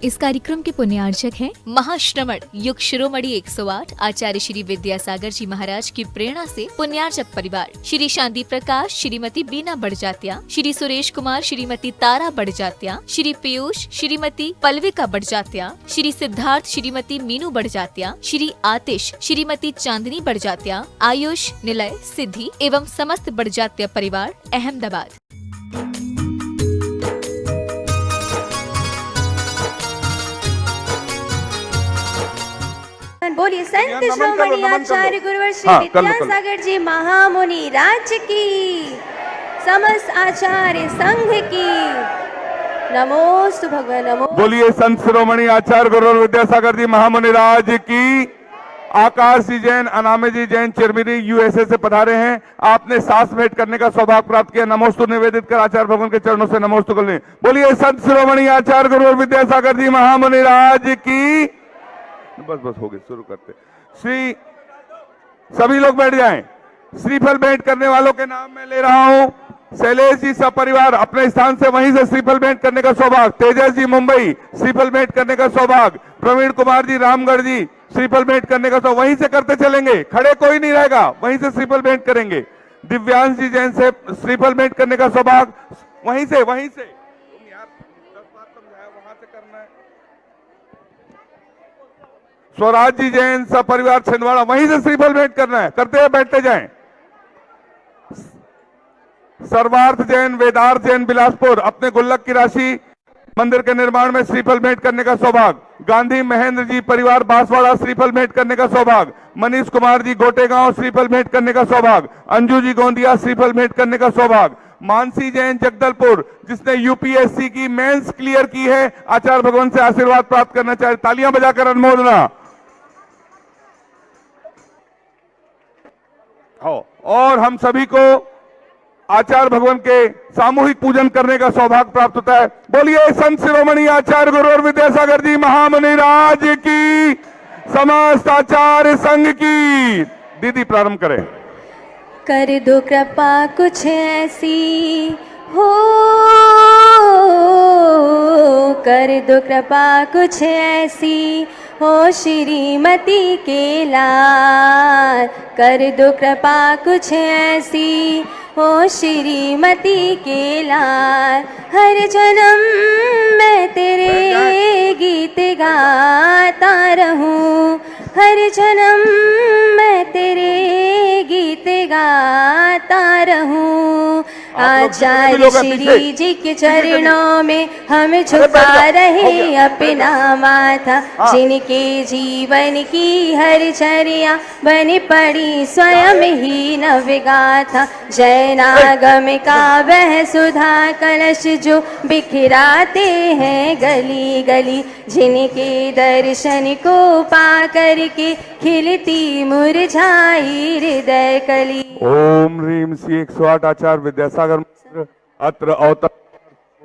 इस कार्यक्रम के पुण्यार्चक हैं महाश्रमण युग शिरोमणि 108 आचार्य श्री विद्यासागर जी महाराज की प्रेरणा से पुण्यार्चक परिवार श्री शांति प्रकाश, श्रीमती बीना बड़जात्या, श्री सुरेश कुमार, श्रीमती तारा बड़जात्या, श्री पीयूष, श्रीमती पल्विका बड़जात्या, श्री सिद्धार्थ, श्रीमती मीनू बड़जात्या, श्री आतिश, श्रीमती चांदनी बड़जात्या, आयुष, निलय, सिद्धि एवं समस्त बड़जात्या परिवार अहमदाबाद। बोलिए संत शिरोमणि आचार्य गुरुवर श्री विद्यासागर जी महामुनि राज्य की, समस्त आचार्य संघ की नमोस्तु भगवान नमो। बोलिए संत शिरोमणि आचार्य गुरुवर विद्यासागर जी महामुनि राज्य की। आकाश जी जैन, अनामे जी जैन चिरमिरी यूएसए से पधारे हैं। आपने सांस भेंट करने का सौभाग्य प्राप्त किया। नमोस्तु निवेदित कर आचार्य भगवान के चरणों से नमोस्तु कर लें। बोलिए संत शिरोमणि आचार्य गुरुवर विद्यासागर जी महामुनि राज्य की। बस हो गए, शुरू करते। श्री सभी लोग बैठ जाएं। श्रीफल भेंट करने वालों के नाम मैं ले रहा हूं। शैलेश जी सपरिवार अपने स्थान से वहीं से श्रीफल भेंट करने का सौभाग्य। तेजस जी मुंबई श्रीफल भेंट करने का सौभाग्य। प्रवीण कुमार जी रामगढ़ जी श्रीफल भेंट करने का सौभाग्य। वहीं से करते चलेंगे, खड़े कोई नहीं रहेगा, वहीं से श्रीफल भेंट करेंगे। दिव्यांश जी जैन से श्रीफल भेंट करने का सौभाग्य। वहीं से तुम यार 10 बार समझाया, वहां से करना है। स्वराज जी जैन सपरिवार छिंदवाड़ा, वहीं से श्रीफल भेंट करना है। करते हैं, बैठते जाएं। सर्वार्थ जैन, वेदार्थ जैन बिलासपुर अपने गुल्लक की राशि मंदिर के निर्माण में श्रीफल भेंट करने का सौभाग्य। गांधी महेंद्र जी परिवार बांसवाड़ा श्रीफल भेंट करने का सौभाग्य। मनीष कुमार जी गोटेगांव श्रीफल भेंट करने का सौभाग्य। अंजू जी गोंदिया श्रीफल भेंट करने का सौभाग्य। मानसी जैन जगदलपुर जिसने यूपीएससी की मेंस क्लियर की है, आचार्य भगवान से आशीर्वाद प्राप्त करना चाहे, तालियां बजाकर अनुमोदना। और हम सभी को आचार्य भगवान के सामूहिक पूजन करने का सौभाग्य प्राप्त होता है। बोलिए संत शिरोमणि आचार्य गुरुवर विद्यासागर जी महामुनि राज्य की, समस्त आचार्य संघ की। दीदी प्रारंभ करें। कर दो कृपा कुछ ऐसी हो, कर दो कृपा कुछ ऐसी हो श्रीमती के लाल। कर दो कृपा कुछ ऐसी हो श्रीमती के लाल। हर जन्म मैं तेरे गीत गाता रहूं, हर जन्म मैं तेरे गीत गाता रहूं। आचार्य श्री जी के चरणों में हम झुका रहे अपना माथा, जिनके जीवन की हर चर्या बन पड़ी स्वयं ही नवगाथा। जैनागम का वह सुधा कलश जो बिखराते हैं गली गली, जिनके दर्शन को पा करके खिलती मुरझाई हृदय कली। ओम ह्रीम श्री 108 आचार्य विद्यासागर अत्र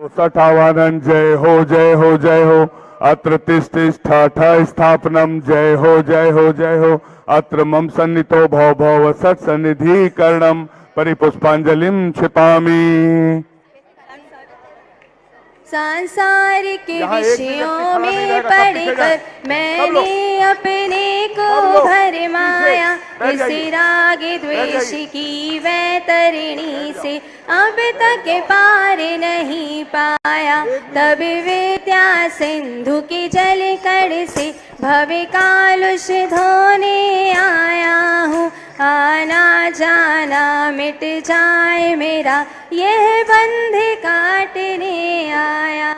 अवतारण जय हो जय हो जय हो। अत्र तिष्ठा स्थापनम जय हो जय हो जय हो। अत्र मम सन्नितो भव भव सत् सन्निधि करणम परिपुष्पांजलिम क्षिपामि। संसार के विषयों में पढ़कर मैंने अपने को भरमाया, इस राग द्वेष की वैतरणी से अब तक पार नहीं पाया। तब विद्या सिंधु के जल कण से भव कालुष धोने आया हूँ। आना जाना मिट जाए मेरा यह बंध काटने आया।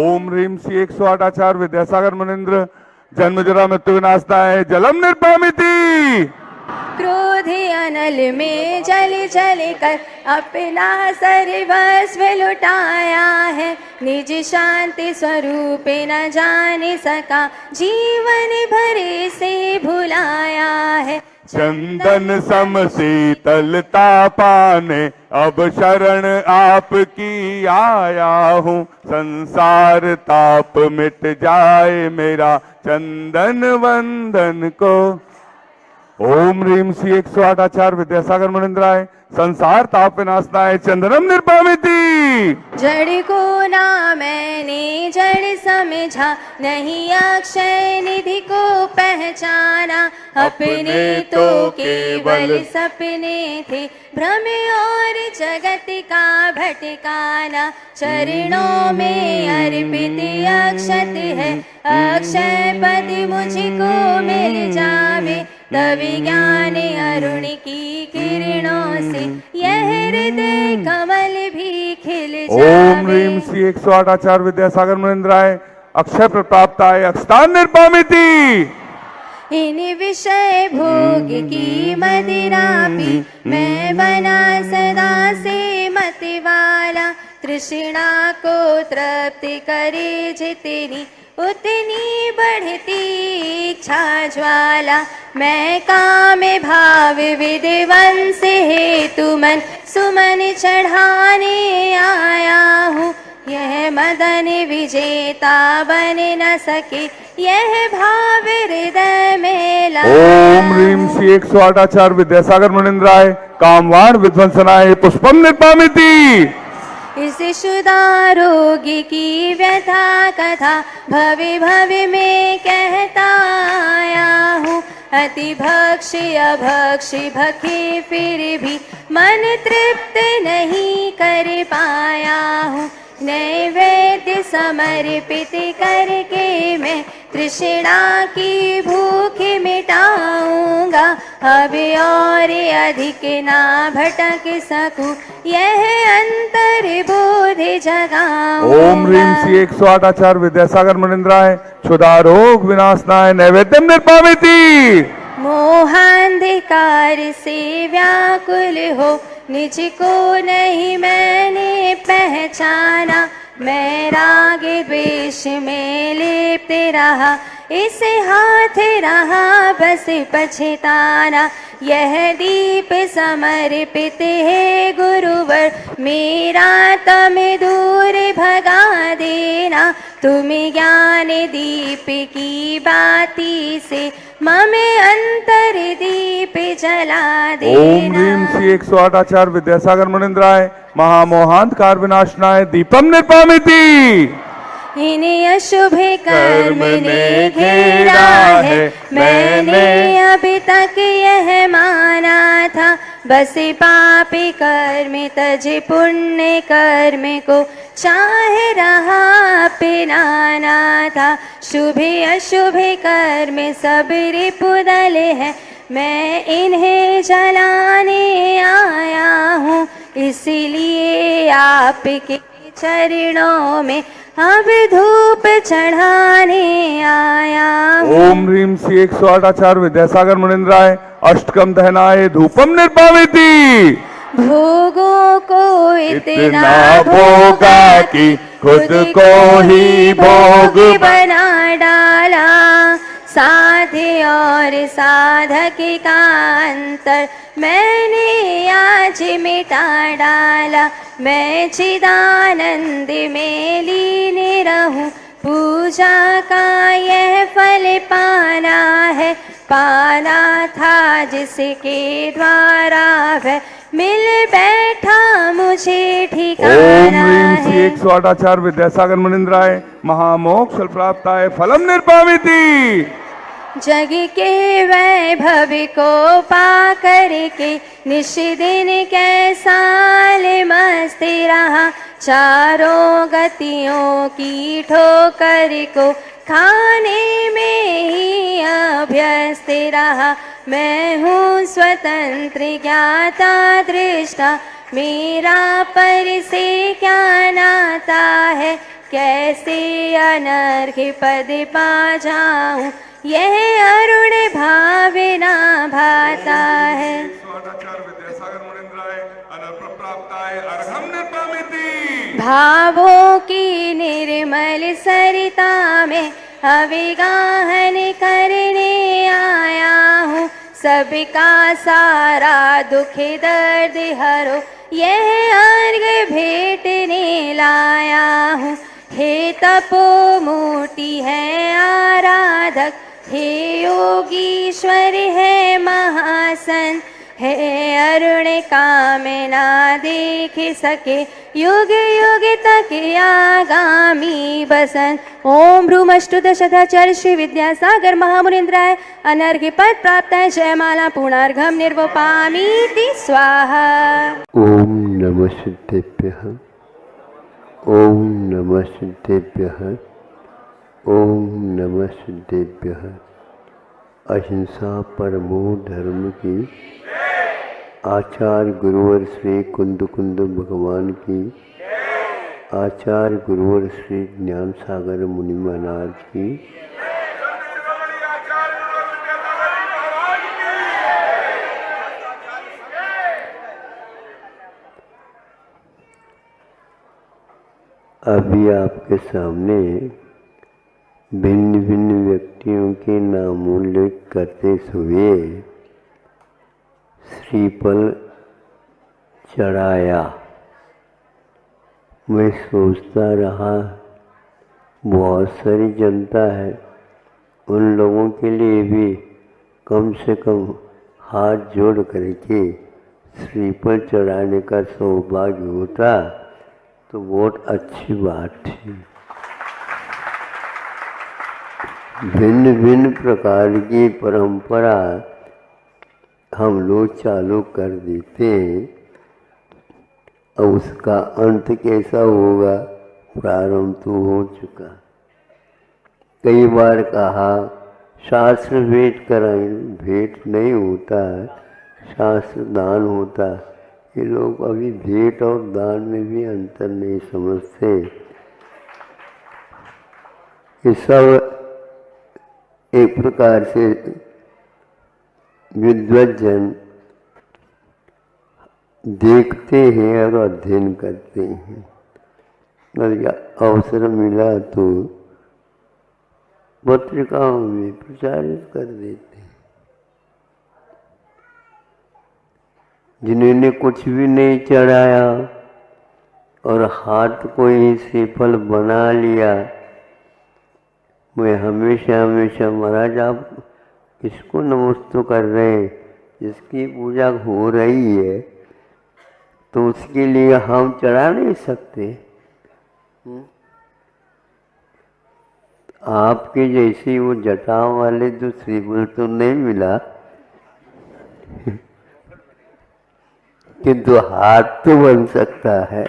ओम ह्रीम श्री 108 आचार्य विद्यासागर मुनिंद्र जन्म जरा मृत्यु विनाशनाय जलम निर्पामिति। क्रोध अनल में जल जल कर अपना सर्वस्व लुटाया है, निज शांति स्वरूप न जान सका जीवन भर से भुलाया है। चंदन सम शीतलता पाने अब शरण आपकी आया हूँ। संसार ताप मिट जाए मेरा चंदन वंदन को। ओम ह्रीम श्री 108 आचार्य विद्यासागर मुनिंद्राय संसार ताप विनाशनाय चंदनम निर्पामिति। जड़ को ना मैंने जड़ समझा, नहीं अक्षय निधि को पहचाना। अपने तो केवल सपने थे, भ्रम और जगत का भटकाना। चरणों में अर्पित अक्षत है, अक्षय पद मुझको मिल जावे। तब ज्ञान अरुण की किरणों से यह हृदय कमल भी खिल जावे। ओम ह्रीम श्री 108 आचार्य विद्यासागर मुनिंद्राय अक्षय प्राप्ताय अक्षतान निर्पामिति। इन विषय भोग की मदिरा पी, मैं बना सदा से मतवाला। तृष्णा को तृप्त करे जितनी, उतनी बढ़ती इच्छा ज्वाला। मैं काम भाव विद्वंस हेतु मन सुमन चढ़ाने आया हूँ। यह मदन विजेता बन न सके, यह भाव हृदय में लाया। ओम ह्रीम श्री 108 आचार्य विद्यासागर मुनिंद्राय कामवाण विध्वंसनाय पुष्पम निर्पामिति। इस शुदा रोगी की व्यथा कथा भवि भवि में कहता आया हूँ। अति भक्षी अभक्षी भखे फिर भी मन तृप्त नहीं कर पाया हूँ। नैवेद्य समर्पित करके मैं तृष्णा की भूख मिटाऊंगा। अब और अधिक ना भटक सकूं, यह अंतर बोध जगाऊंगा। ओम ह्रीम श्री 108 आचार्य विद्यासागर मुनिंद्राय क्षुधा रोग विनाशनाय नैवेद्यम निर्पामिति। मोहांधकार से व्याकुल हो, निज को नहीं मैंने पहचाना। मैं राग द्वेष में लिप्त रहा, इस हाथ रहा बस पछताना। यह दीप समर्पित है गुरुवर, मेरा तम दूर भगा देना। तुम ज्ञान दीप की बाती से मम अंतर दीप जला देना। ओम ह्रीम श्री 108 आचार्य विद्यासागर मुनिंद्राय महामोहांधकार विनाशनाय दीपम निर्पामिति। इन अशुभ कर्म ने घेरा है, मैंने अभी तक यह माना था। बस पापी कर्म तज पुण्य कर्म को चाह रहा अपनाना था। शुभ अशुभ कर्म सब रिपुदल है, मैं इन्हें जलाने आया हूँ। इसलिए आपके चरणों में अब धूप चढ़ाने आया हूँ। ओम ह्रीम श्री 108 आचार्य विद्यासागर मुनिंद्राय अष्टकम दहनाय धूपम निर्पामिति। भोगों को इतना भोगा कि खुद को ही भोग बना डाला। साध्य और साधक का अंतर मैंने आज मिटा डाला। मैं चिदानंद में लीन रहूं, पूजा का यह फल पाना है। पाना था जिसके द्वारा वह मिल बैठा मुझे ठिकाना है। 108 आचार्य विद्यासागर मुनिंद्राय महामोक्ष प्राप्ताय फलम निर्पामिति। जग के वैभव को पा करके निश दिन कैसाल मस्त रहा। चारों गतियों की ठोकर को खाने में ही अभ्यस्त रहा। मैं हूँ स्वतंत्र ज्ञाता दृष्टा, मेरा पर से क्या नाता है। कैसे अनर्घ पद पा जाऊं, यह अरुण भावना भाता है। भावों की निर्मल सरिता में अविगाहन करने आया हूँ। सबका सारा दुख दर्द हरो, यह अर्घ भेंटने लाया हूँ। हे तपो मूर्ति है आराधक, हे योगीश्वर है महासन। हे अरुण कामना देख सके युग युग तक आगामी बसन। ओम भ्रूमष्टु दशधाचार्य श्री विद्यासागर महामुनीन्द्राय अनर्घ्य पद प्राप्त जयमाला पूर्णार्घम निर्वपामीति स्वाहा। ओम नमः सिद्धेभ्यः, ओम नमः सिद्धेभ्यः, ओम नमः सिद्धेभ्यः। अहिंसा परमो धर्म की आचार्य गुरुवर श्री कुंद कुंद भगवान की, आचार्य गुरुवर श्री ज्ञान सागर मुनि महाराज की, अभी आपके सामने भिन्न भिन्न व्यक्तियों के नामोल्लेख करते हुए श्रीफल चढ़ाया। मैं सोचता रहा बहुत सारी जनता है, उन लोगों के लिए भी कम से कम हाथ जोड़ करके श्रीफल चढ़ाने का सौभाग्य होता तो बहुत अच्छी बात थी। भिन्न भिन्न प्रकार की परंपरा हम लोग चालू कर देते हैं, अब उसका अंत कैसा होगा, प्रारंभ तो हो चुका। कई बार कहा शास्त्र भेंट कराएं, भेंट नहीं होता है, शास्त्र दान होता है। ये लोग अभी भेंट और दान में भी अंतर नहीं समझते। ये सब एक प्रकार से विद्वज्जन देखते हैं और अध्ययन करते हैं, और अवसर मिला तो पत्रिकाओं में प्रचारित कर देते हैं। जिन्होंने कुछ भी नहीं चढ़ाया और हाथ को ही श्रीफल बना लिया, मैं हमेशा हमेशा महाराज आप किसको नमस्ते कर रहे हैं, जिसकी पूजा हो रही है तो उसके लिए हम चढ़ा नहीं सकते। आपके जैसे वो जटाओं वाले जो श्रीफल तो नहीं मिला, किंतु हाथ तो बन सकता है।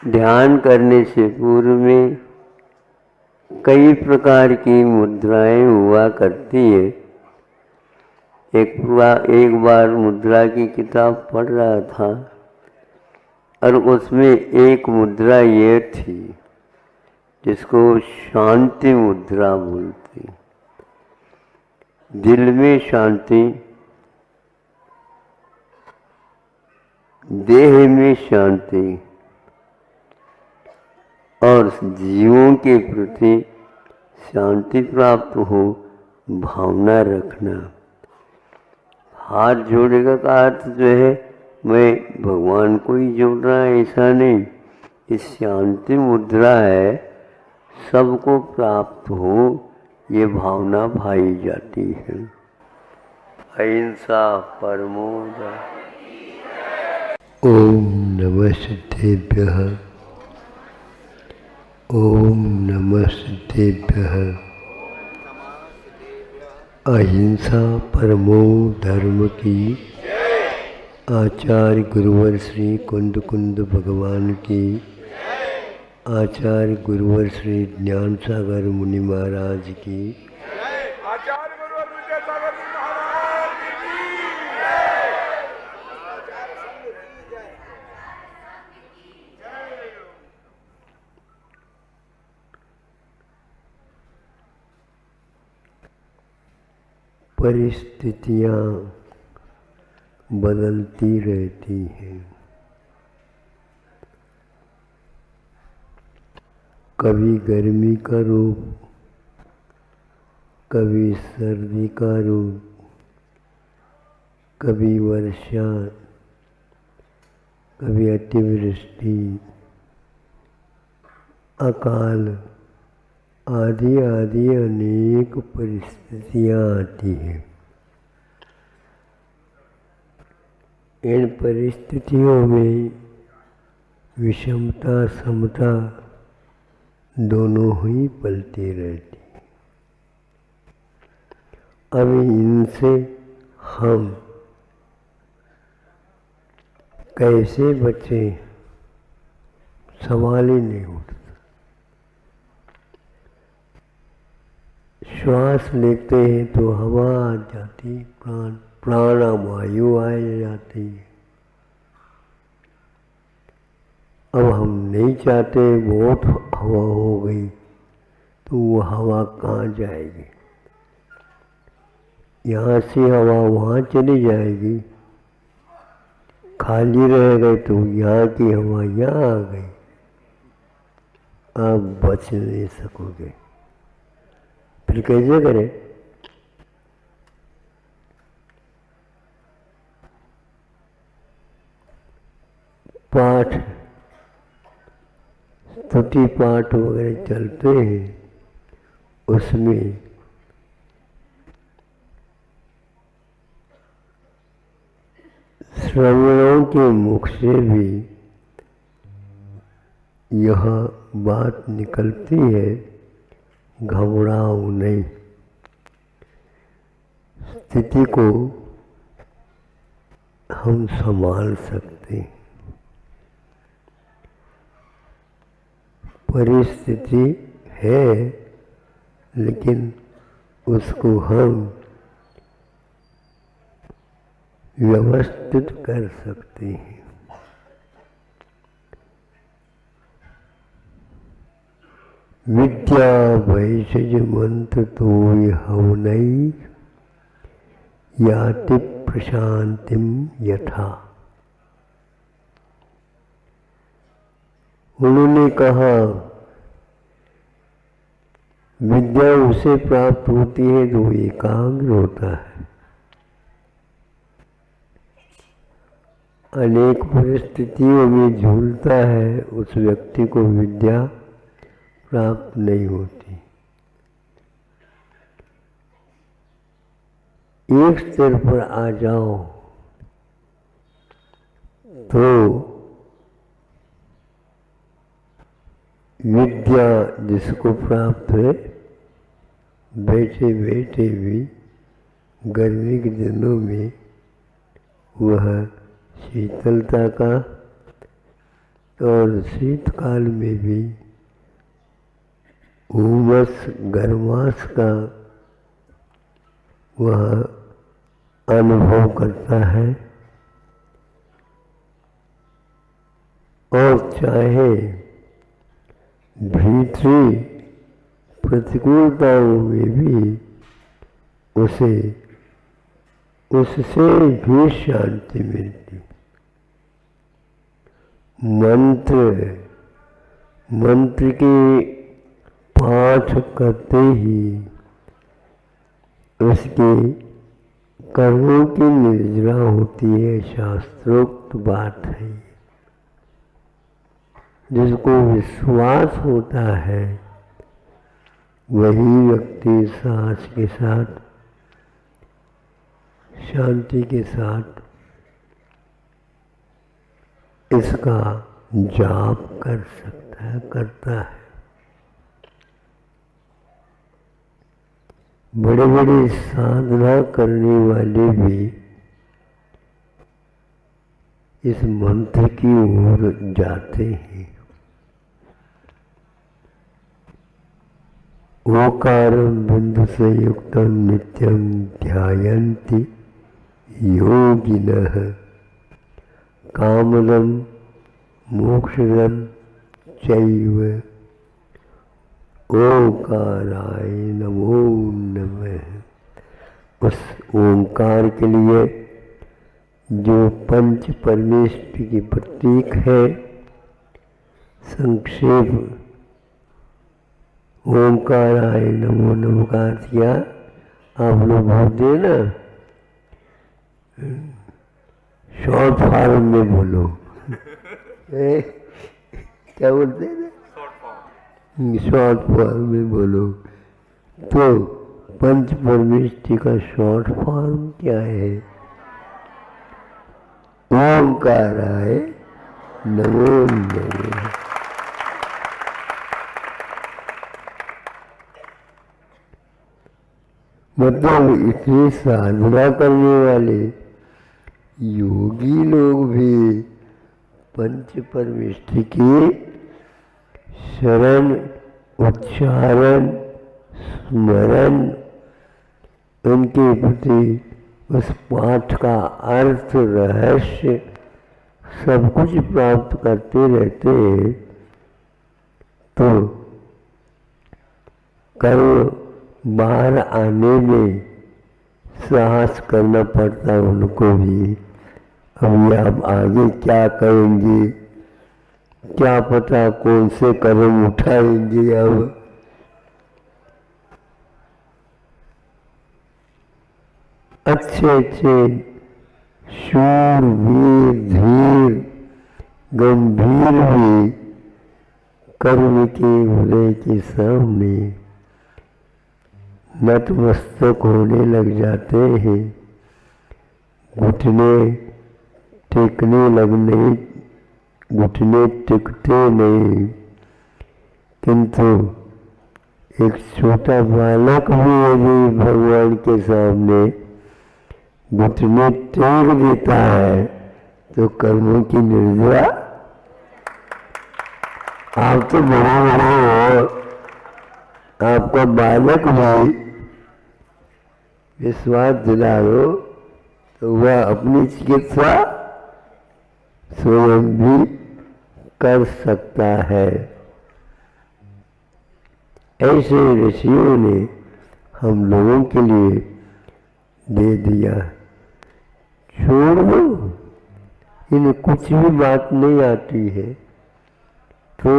ध्यान करने से पूर्व में कई प्रकार की मुद्राएं हुआ करती है। एक बार मुद्रा की किताब पढ़ रहा था और उसमें एक मुद्रा ये थी जिसको शांति मुद्रा बोलती। दिल में शांति, देह में शांति और जीवों के प्रति शांति प्राप्त हो भावना रखना। हाथ जोड़ेगा का अर्थ जो है मैं भगवान को ही जोड़ रहा है, ऐसा नहीं। इस शांति मुद्रा है, सबको प्राप्त हो ये भावना भाई जाती है। अहिंसा परमो धर्मः। ओम नमः सिद्धेभ्यः, ओम नमः सिद्धेभ्यः। अहिंसा परमो धर्म की आचार्य गुरुवर श्री कुंद कुंद भगवान की, आचार्य गुरुवर श्री ज्ञान सागर मुनि महाराज की, आचार्य गुरुवर विद्यासागर जी महाराज की। परिस्थितियाँ बदलती रहती हैं। कभी गर्मी का रूप, कभी सर्दी का रूप, कभी वर्षा, कभी अतिवृष्टि, अकाल, आदि आदि अनेक परिस्थितियां आती हैं। इन परिस्थितियों में विषमता समता दोनों ही पलती रहती। अब इनसे हम कैसे बचें, सवाल ही नहीं उठता। श्वास लेते हैं तो हवा आ जाती, प्राणवायु आ जाती है। अब हम नहीं चाहते, बहुत हवा हो गई तो वो हवा कहाँ जाएगी? यहाँ से हवा वहाँ चली जाएगी, खाली रह गए तो यहाँ की हवा यहाँ आ गई, आप बच नहीं सकोगे। फिर कैसे करें? पाठ, स्तुति पाठ वगैरह चलते हैं, उसमें श्रवणों के मुख से भी यह बात निकलती है, घबराओ नहीं। स्थिति को हम संभाल सकते हैं। परिस्थिति है लेकिन उसको हम व्यवस्थित कर सकते हैं। विद्या भैषज मंत्र तो हव नहीं, याति प्रशांतिम यथा। उन्होंने कहा विद्या उसे प्राप्त होती है जो एकाग्र होता है। अनेक परिस्थितियों में झूलता है, उस व्यक्ति को विद्या प्राप्त नहीं होती। एक स्तर पर आ जाओ तो विद्या जिसको प्राप्त है, बैठे बैठे भी गर्मी के दिनों में वह शीतलता का और शीतकाल में भी उमस गर्मास का वह अनुभव करता है। और चाहे भीतरी प्रतिकूलताओं में भी उसे उससे भी शांति मिलती। मंत्र के पाठ करते ही उसके कर्मों की निर्जरा होती है, शास्त्रोक्त बात है। जिसको विश्वास होता है वही व्यक्ति साहस के साथ, शांति के साथ इसका जाप कर सकता है, करता है। बड़े बड़े साधना करने वाले भी इस मंत्र की ओर जाते हैं। ओकारं बिंदु संयुक्तं नित्यं ध्यायन्ति योगिनः, कामदं मोक्षदं चैव, ओंकाराय नमो नमः। उस ओंकार के लिए जो पंच परमेष्टि की प्रतीक है, संक्षेप ओंकाराय नमो नमः का अर्थ किया। आप लोग भाव देना, शॉर्ट फॉर्म में बोलो। क्या बोलते हैं? शॉर्ट फॉर्म में बोलो तो पंच परमेष्टि का शॉर्ट फॉर्म क्या है? ओंकाराय नमो नमः। मतलब इतनी साधना करने वाले योगी लोग भी पंच परमेष्टि की शरण, उच्चारण, स्मरण, उनके प्रति उस पाठ का अर्थ, रहस्य सब कुछ प्राप्त करते रहते हैं। तो कर्म बाहर आने में साहस करना पड़ता है उनको भी। अभी आप आगे क्या करेंगे, क्या पता कौन से कदम उठाएंगे। अब अच्छे अच्छे शूर, वीर, धीर, गंभीर भी कर्म के हृदय के सामने नतमस्तक होने लग जाते हैं, घुटने टेकने लगने, घुटने टिकते नहीं। किंतु एक छोटा बालक भी यदि भगवान के सामने घुटने टेक देता है तो कर्मों की निर्जरा। आप तो बड़े बड़े हो, आपका बालक भी विश्वास दिला दो तो वह अपनी चिकित्सा स्वयं भी कर सकता है। ऐसे ऋषियों ने हम लोगों के लिए दे दिया। छोड़ दो, इन्हें कुछ भी बात नहीं आती है तो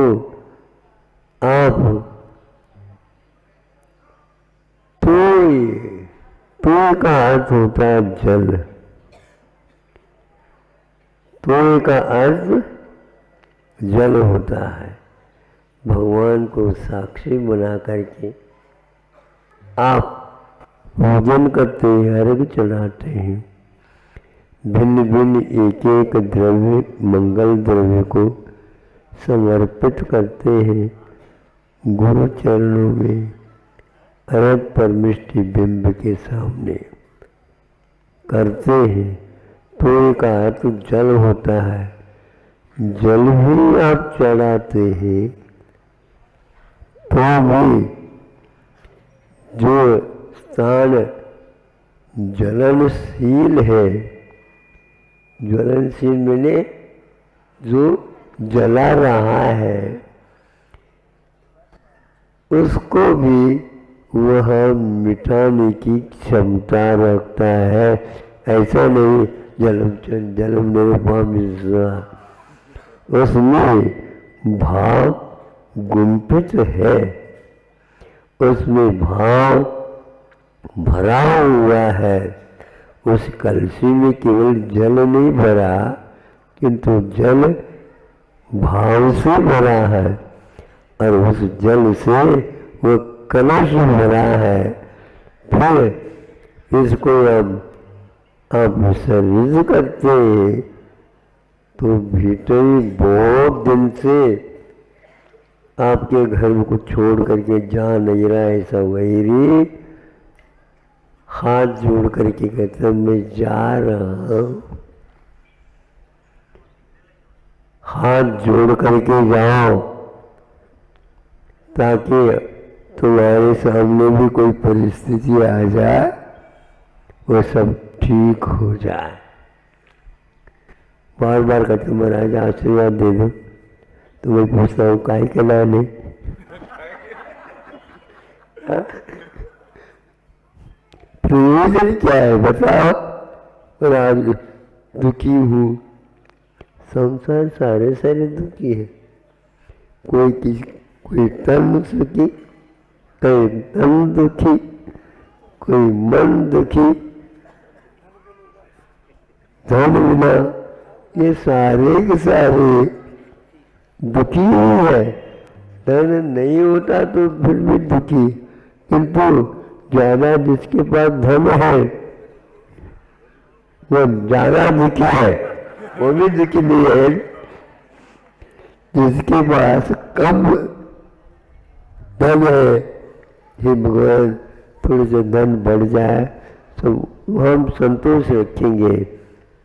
आप तोय का अर्थ होता है जल। तोय का अर्थ जल होता है। भगवान को साक्षी बना करके आप पूजन करते हैं, अर्घ चढ़ाते हैं। भिन्न भिन्न एक एक द्रव्य, मंगल द्रव्य को समर्पित करते हैं गुरु चरणों में, अरत परमिष्टि बिंब के सामने करते हैं। तो एक अर्थ जल होता है। जल भी आप चढ़ाते हैं तो भी जो स्थान ज्वलनशील है, ज्वलनशील मैंने जो जला रहा है, उसको भी वह मिटाने की क्षमता रखता है। ऐसा नहीं जलम निरुपम, उसमें भाव गुंफित है, उसमें भाव भरा हुआ है। उस कलशी में केवल जल नहीं भरा, किंतु जल भाव से भरा है और उस जल से वो कलश भरा है। फिर इसको अब आप विसर्जित करते हैं तो भीतर बहुत दिन से आपके घर को छोड़ करके जा नहीं रहा है ऐसा वैरी हाथ जोड़ करके कहते हैं मैं जा रहा हूँ। हाथ जोड़ करके जाओ ताकि तुम्हारे सामने भी कोई परिस्थिति आ जाए वो सब ठीक हो जाए। बार बार कहते महाराज आशीर्वाद दे दो, तो मैं पूछता हूँ काहे के लाने। प्रयोजन क्या है बताओ। और आज दुखी हूँ, संसार सारे सारे दुखी है। कोई तन सुखी, कोई तन दुखी, कोई मन दुखी, धन बिना, ये सारे के सारे दुखी है। धन नहीं होता तो फिर भी दुखी, किंतु ज्यादा जिसके पास धन है वो ज्यादा दुखी है, वो भी दुखी नहीं है। जिसके पास कम धन है, हे भगवान थोड़े से धन बढ़ जाए तो हम संतोष रखेंगे,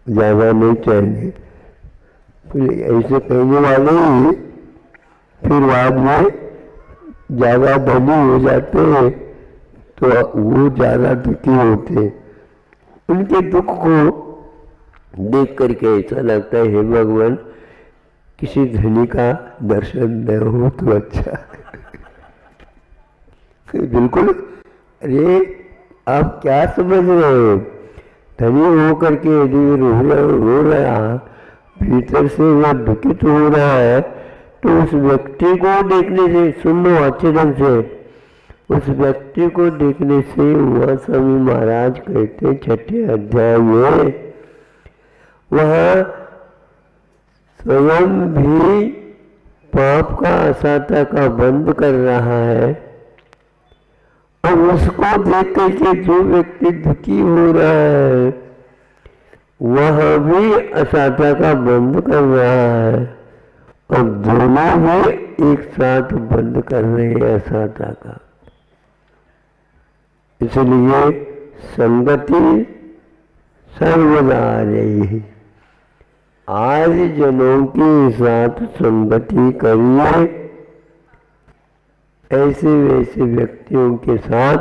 ज्यादा नहीं चाहेंगे। फिर ऐसे कहने वाले ही फिर बाद में ज्यादा धनी हो जाते हैं तो वो ज्यादा दुखी होते हैं। उनके दुख को देख करके ऐसा लगता है, हे भगवान किसी धनी का दर्शन न हो तो अच्छा। बिल्कुल, अरे आप क्या समझ रहे हो, धनी हो करके यदि रो रहा, भीतर से वह दुखित हो रहा है, तो उस व्यक्ति को देखने से, सुनो अच्छे ढंग से, उस व्यक्ति को देखने से वह स्वामी महाराज कहते 6ठे अध्याय में, वह स्वयं भी पाप का असाता का बंद कर रहा है, और उसको देख करके जो व्यक्ति दुखी हो रहा है वह भी असाता का बंद कर रहा है, और दोनों भी एक साथ बंद कर रहे हैं असाता का। इसलिए संगति सर्वदा आ रही है। आज जनों के साथ संगति करिए, ऐसे वैसे व्यक्तियों के साथ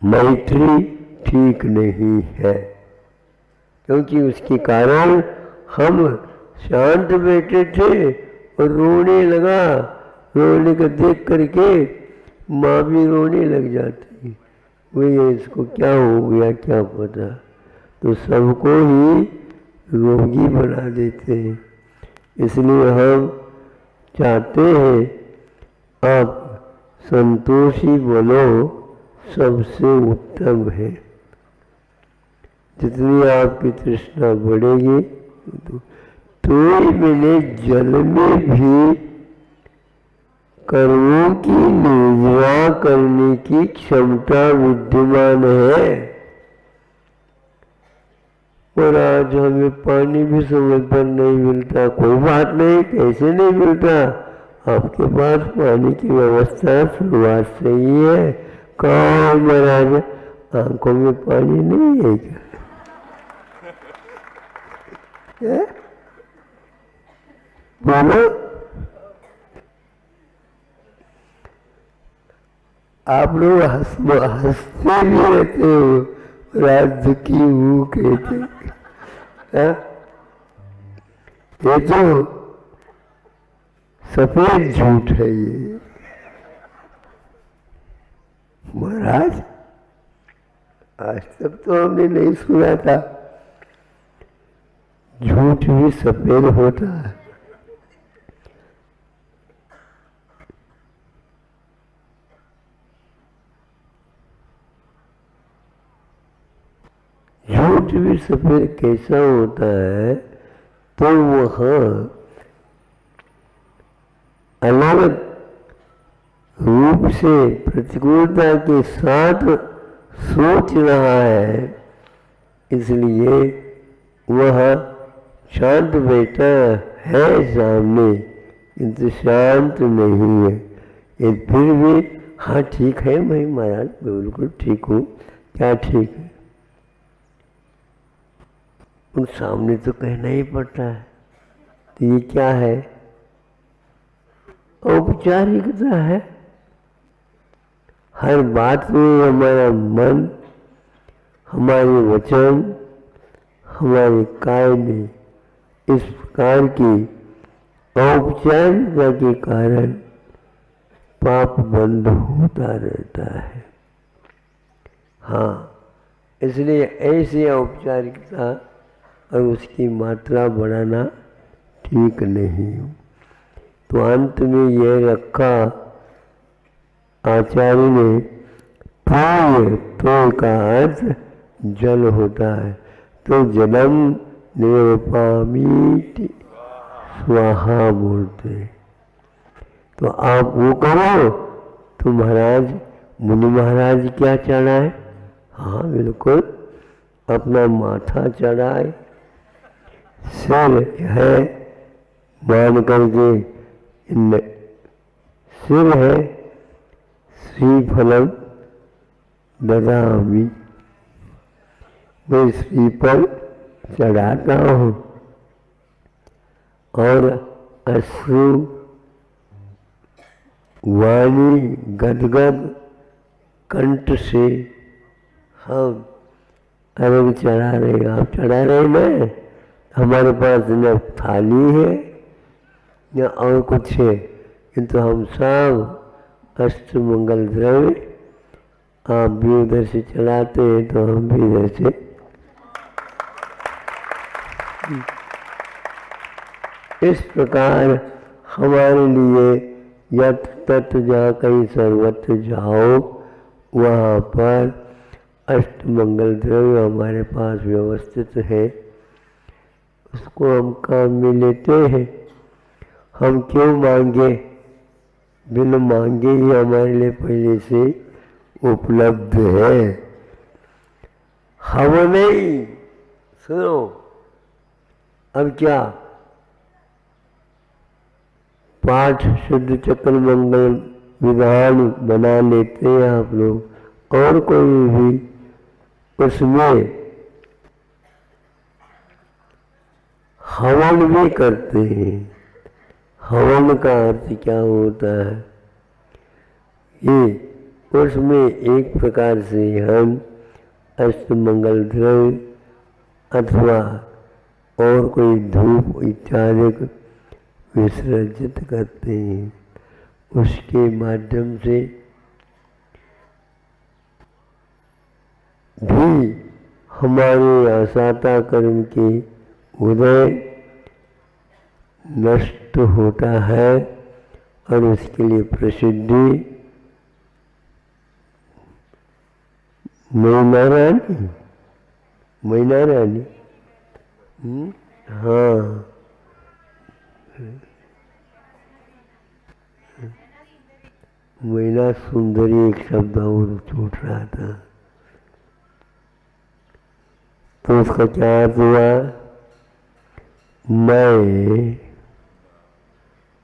मैत्री ठीक नहीं है, क्योंकि उसके कारण हम शांत बैठे थे और रोने लगा, रोने को देख करके माँ भी रोने लग जाती, वही इसको क्या हो गया क्या पता, तो सबको ही रोगी बना देते हैं। इसलिए हम चाहते हैं आप संतोषी बनो, सबसे उत्तम है। जितनी आपकी तृष्णा बढ़ेगी तो मैंने जल में भी कर्मों की निर्वाह करने की क्षमता विद्यमान है। और आज हमें पानी भी समय पर नहीं मिलता, कोई बात नहीं, कैसे नहीं मिलता, आपके पास पानी की व्यवस्था शुरुआत से ही है। कहाँ महाराज आंखों में पानी नहीं है क्या? बोलो, आप लोग हंसते भी रहते हो, रात दुखी हूँ कहते, ये तो सफेद झूठ है ये महाराज। आज तक तो हमने नहीं सुना था झूठ भी सफेद होता है। झूठ भी सफेद कैसा होता है, तो वह अलग रूप से प्रतिकूलता के साथ सोच रहा है, इसलिए वह शांत बैठा है सामने, किंतु शांत नहीं है। ये फिर भी हाँ ठीक है, मैं महाराज बिल्कुल ठीक हूँ, क्या ठीक है, उन सामने तो कहना ही पड़ता है। तो ये क्या है, औपचारिकता है। हर बात में हमारा मन, हमारे वचन, हमारे काय में इस प्रकार की औपचारिकता के कारण पाप बंद होता रहता है। हाँ, इसलिए ऐसी औपचारिकता और उसकी मात्रा बढ़ाना ठीक नहीं। तो अंत में यह रखा आचार्य ने, तोय, तो का अर्थ जल होता है, तो जलम निरुपामीति स्वाहा बोलते हैं। तो आप वो करो। तो महाराज मुनि महाराज क्या चढ़ाए? हाँ बिल्कुल, अपना माथा चढ़ाए, सिर है मान करके, सिर है श्रीफलम ददामि, मैं श्रीफल चढ़ाता हूँ और अश्रु वाणी गदगद कंठ से हम अर्घ चढ़ा रहे। आप चढ़ा रहे ना, हमारे पास न थाली है न और कुछ है, किंतु हम सब अष्टमंगल द्रव्य आप भी उधर से चलाते हैं तो हम भी इधर से इस प्रकार हमारे लिए यत तत् जहाँ कहीं सर्वत्र जाओ वहाँ पर अष्टमंगल द्रव्य हमारे पास व्यवस्थित है, उसको हम काम में लेते हैं। हम क्यों मांगे? बिन मांगे ही हमारे लिए पहले से उपलब्ध है। हम नहीं, सुनो अब क्या पाठ शुद्ध चक्र मंगल विधान बना लेते हैं आप लोग, और कोई भी उसमें हवन भी करते हैं। हवन का अर्थ क्या होता है? ये उसमें एक प्रकार से हम अष्टमंगल द्रव्य अथवा और कोई धूप इत्यादि विसर्जित करते हैं, उसके माध्यम से भी हमारे आसाता कर्म के उदय नष्ट होता है और उसके लिए प्रसिद्धि मैना रानी हाँ मैना सुंदरी एक शब्द और छूट रहा था, तो उसका क्या अर्थ हुआ? मैं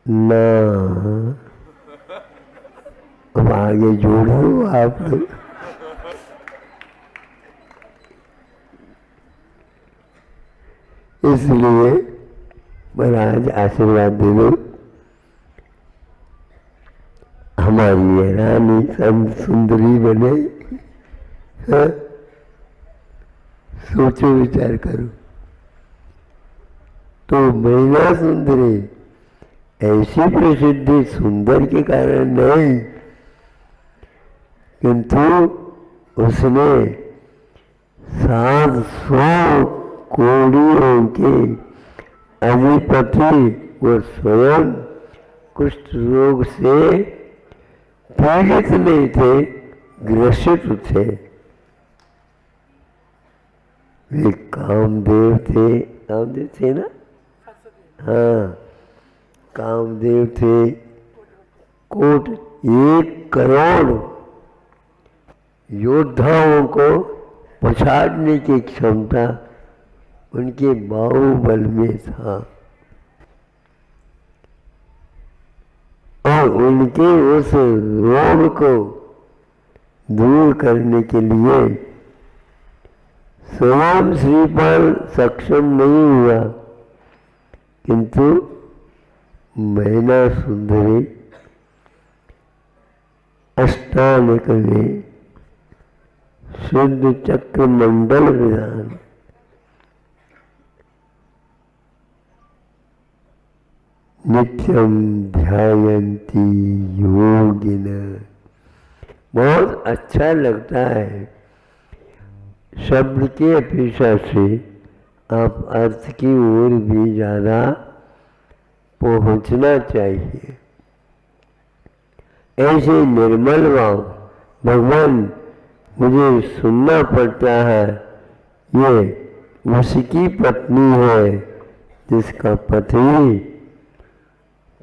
ना, अब आगे जोड़ दो आप लोग। इसलिए महाराज आशीर्वाद दे दो, हमारी ये रानी सब सुंदरी बने। हाँ? सोचो विचार करो। तो मैना सुंदरी ऐसी प्रसिद्धि सुंदर के कारण नहीं, किंतु उसने 700 कोड़ियों के अधिपति वो स्वयं कुष्ठ रोग से पीड़ित नहीं थे, ग्रसित थे। वे कामदेव थे ना? हाँ, कामदेव थे। 1 करोड़ योद्धाओं को पछाड़ने की क्षमता उनके बाहुबल में था, और उनके उस रोग को दूर करने के लिए स्वयं श्रीपाल सक्षम नहीं हुआ, किंतु मैना सुंदरी अष्टांग में शुद्ध चक्र मंडल विधान नित्यम ध्यायन्ति योगिना, बहुत अच्छा लगता है। शब्द की अपेक्षा से आप अर्थ की ओर भी ज़्यादा पहुँचना चाहिए। ऐसे निर्मल भाव, भगवान मुझे सुनना पड़ता है, ये उसकी पत्नी है जिसका पति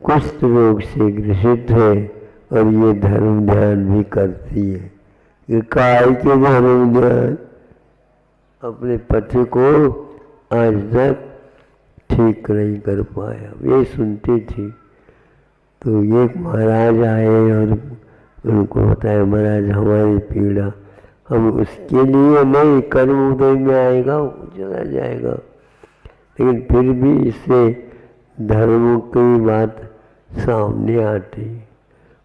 कुष्ठ रोग से ग्रसित है और ये धर्म ध्यान भी करती है। ये काय के धर्म ध्यान अपने पति को आज तक ठीक नहीं कर पाया। ये सुनती थी तो एक महाराज आए और उनको बताया, महाराज हमारी पीड़ा, हम उसके लिए नहीं, कर्म उदय में आएगा वो चला जाएगा, लेकिन फिर भी इससे धर्म की बात सामने आती।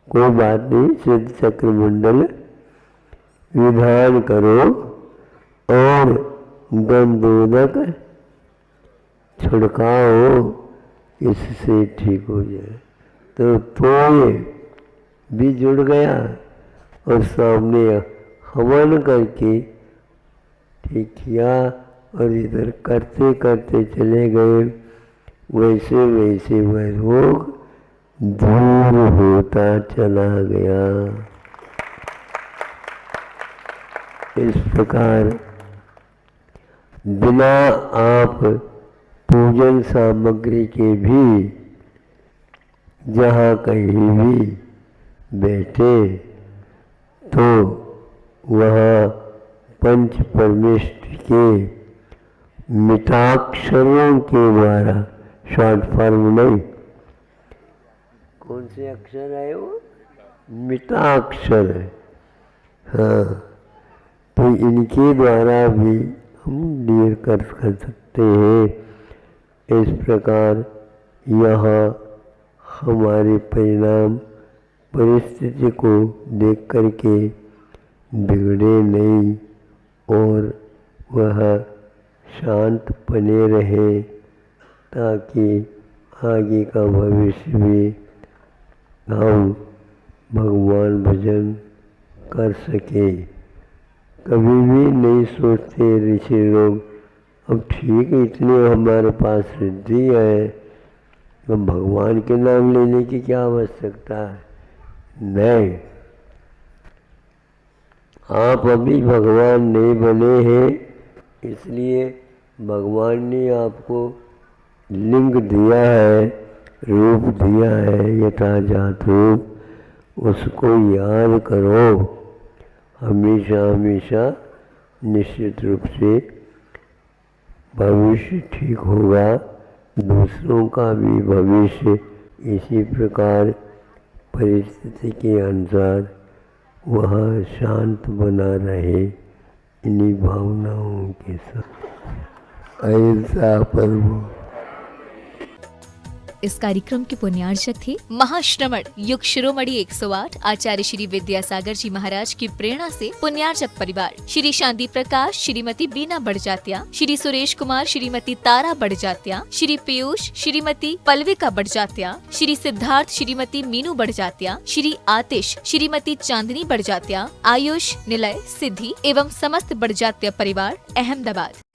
कोई बात नहीं, सिद्ध चक्रमंडल विधान करो और गंधोदक छिड़काओ, इससे ठीक हो जाए। तो ये भी जुड़ गया और सामने हवन करके ठीक किया और इधर करते करते चले गए। वैसे वैसे वह रोग दूर होता चला गया। इस प्रकार बिना आप पूजन सामग्री के भी जहाँ कहीं भी बैठे तो वहाँ पंच परमेष्ठ के मिताक्षरों के द्वारा, शॉर्ट फॉर्म नहीं, कौन से अक्षर है वो? मिताक्षर है। हाँ, तो इनके द्वारा भी हम डील कर सकते हैं। इस प्रकार यहाँ हमारे परिणाम परिस्थिति को देख करके बिगड़े नहीं और वह शांत बने रहे, ताकि आगे का भविष्य भी हम भगवान भजन कर सके। कभी भी नहीं सोचते ऋषि लोग, अब ठीक है इतने हमारे पास सिद्धि है तो भगवान के नाम लेने की क्या आवश्यकता है। नहीं, आप अभी भगवान नहीं बने हैं, इसलिए भगवान ने आपको लिंग दिया है, रूप दिया है, यथाजात रूप, उसको याद करो हमेशा हमेशा। निश्चित रूप से भविष्य ठीक होगा, दूसरों का भी भविष्य इसी प्रकार परिस्थिति के अनुसार वह शांत बना रहे, इन्हीं भावनाओं के साथ। अहिंसा पर्व। इस कार्यक्रम के पुण्यार्चक थे महाश्रमण युग शिरोमणि 108 आचार्य श्री विद्यासागर जी महाराज की प्रेरणा से पुण्यार्चक परिवार श्री शांति प्रकाश, श्रीमती बीना बड़जात्या, श्री सुरेश कुमार, श्रीमती तारा बड़जात्या, श्री पीयूष, श्रीमती पल्विका बड़जात्या, श्री सिद्धार्थ, श्रीमती मीनू बड़जात्या, श्री आतिश, श्रीमती चांदनी बड़जात्या, आयुष, निलय, सिद्धि एवं समस्त बड़जात्या परिवार, अहमदाबाद।